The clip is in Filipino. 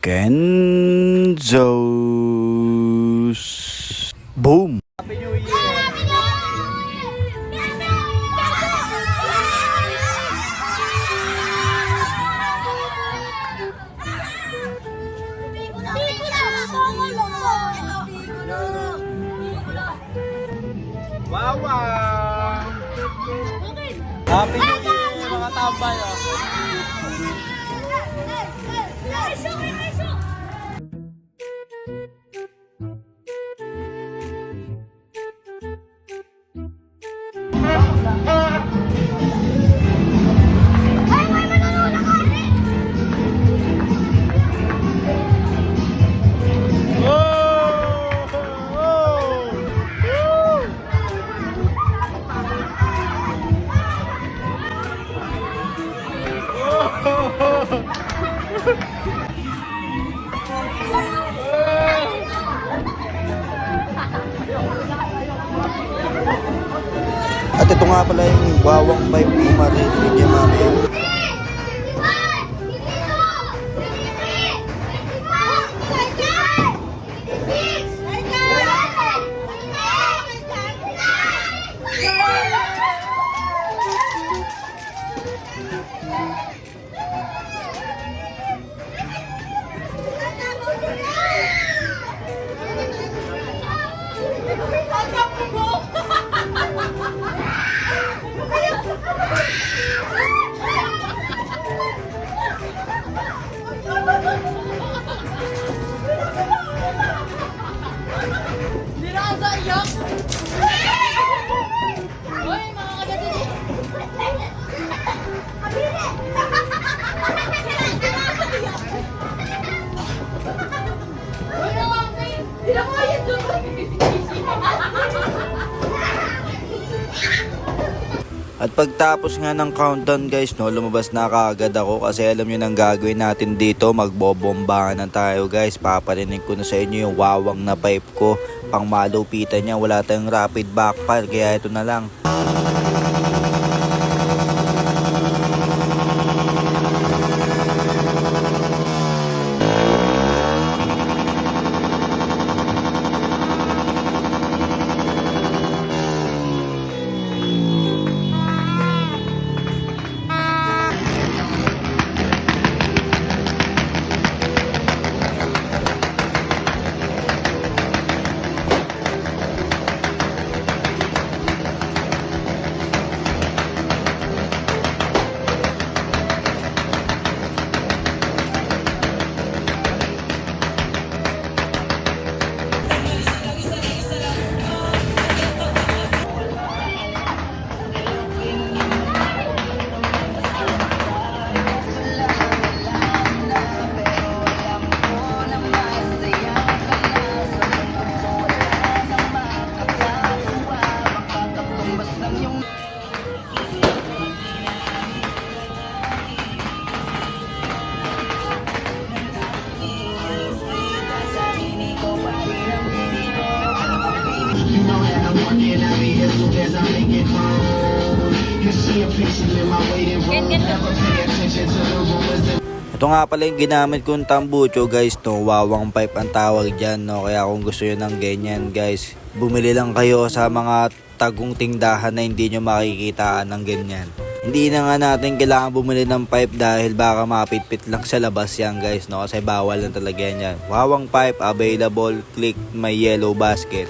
Kenzos. Boom! Happy New Year! Wow! Happy New Year mga tambay! At ito nga pala yung wawang pipe kung maririnig niya mamaya. At pagtapos nga ng countdown guys, no, lumabas na kaagad ako kasi alam nyo nang gagawin natin dito, magbobombahan na tayo guys. Paparinig ko na sa inyo yung wawang na pipe ko, pang malupitan niya, wala tayong rapid backfire kaya ito na lang. Ito nga pala yung ginamit kong tambucho guys, no, wawang pipe ang tawag dyan, no, kaya kung gusto nyo ng ganyan guys, bumili lang kayo sa mga tagong tindahan na hindi nyo makikitaan ng ganyan. Hindi na nga natin kailangan bumili ng pipe dahil baka mapitpit lang sa labas yan guys, no, kasi bawal lang talaga yan. Wawang pipe available, click my yellow basket.